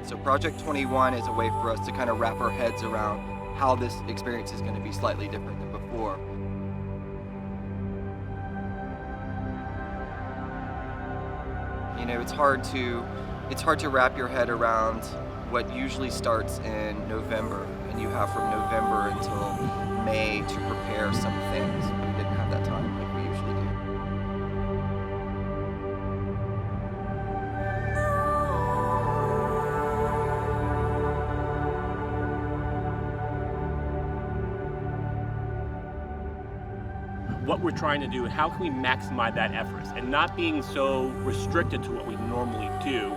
So Project 21 is a way for us to kind of wrap our heads around how this experience is going to be slightly different than before. You know, it's hard to wrap your head around what usually starts in November, and you have from November until May to prepare some things. We didn't have that time like we usually do. What we're trying to do and how can we maximize that effort, and not being so restricted to what we normally do.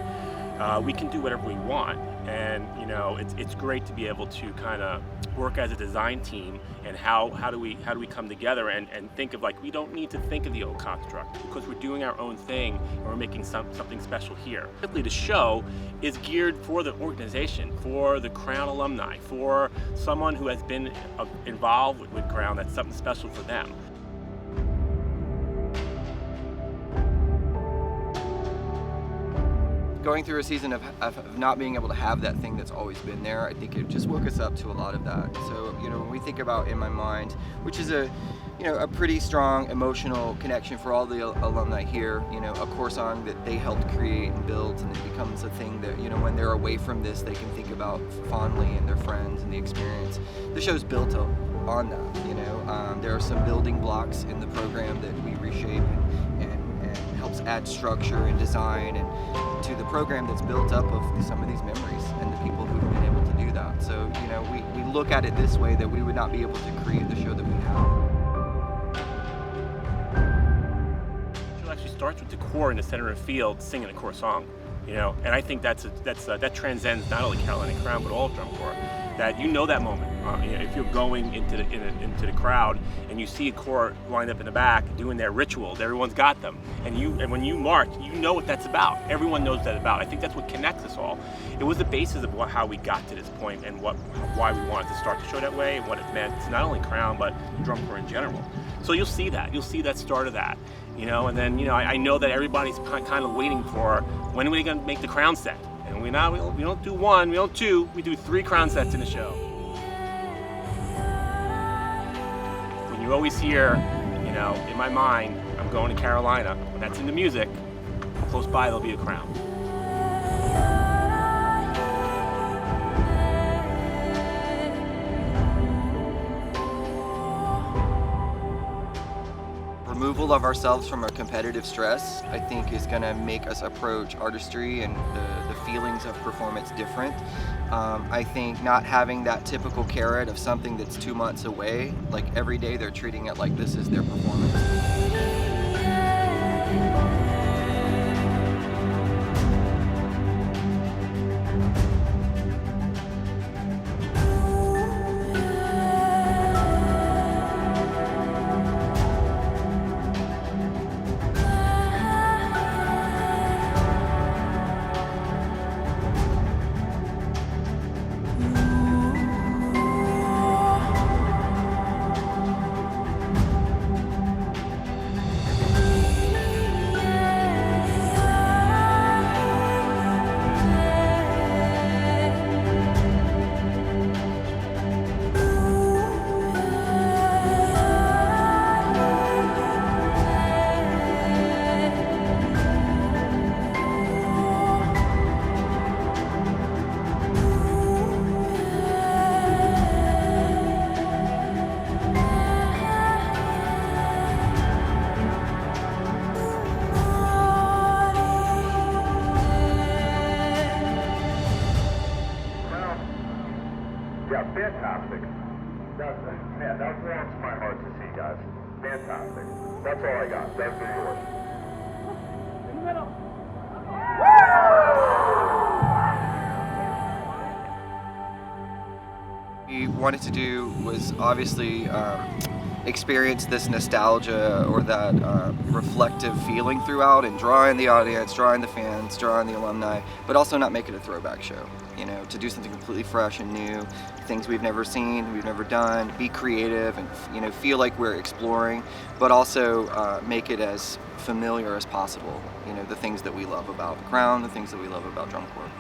We can do whatever we want, and you know, it's great to be able to kind of work as a design team, and how do we come together and think of, like, we don't need to think of the old construct because we're doing our own thing and we're making something special here. Simply, the show is geared for the organization, for the Crown alumni, for someone who has been involved with Crown. That's something special for them. Going through a season of not being able to have that thing that's always been there, I think it just woke us up to a lot of that. So, you know, when we think about In My Mind, which is a pretty strong emotional connection for all the alumni here, you know, a core song that they helped create and build, and it becomes a thing that, you know, when they're away from this, they can think about fondly and their friends and the experience. The show's built on that, you know. There are some building blocks in the program that we reshape and helps add structure and design and to the program that's built up of some of these memories and the people who've been able to do that. So, you know, we look at it this way, that we would not be able to create the show that we have. It actually starts with the core in the center of the field singing a core song, you know, and I think that transcends not only Carolina Crown but all of drum corps. That you know that moment. You know, if you're going into the crowd and you see a corps lined up in the back doing their rituals, everyone's got them, and when you march, you know what that's about. Everyone knows that about. I think that's what connects us all. It was the basis of how we got to this point and why we wanted to start the show that way, and what it meant to not only Crown but drum corps in general. So you'll see that start of that, you know, and then, you know, I know that everybody's kind of waiting for when are we going to make the Crown set. And we don't do one, we don't two, we do 3 Crown sets in the show. When you always hear, you know, In My Mind, I'm going to Carolina, when that's in the music, close by there'll be a Crown. Removal of ourselves from a competitive stress, I think, is going to make us approach artistry and the feelings of performance different. I think not having that typical carrot of something that's 2 months away, like every day they're treating it like this is their performance. Yeah, fantastic. That warms my heart to see, guys. Fantastic. That's all I got. That's the yours. In the middle. We wanted to do was obviously experience this nostalgia or that reflective feeling throughout, and drawing the audience, drawing the fans, drawing the alumni, but also not make it a throwback show. You know, to do something completely fresh and new, things we've never seen, we've never done, be creative and, you know, feel like we're exploring, but also make it as familiar as possible. You know, the things that we love about Crown, the things that we love about drum corps.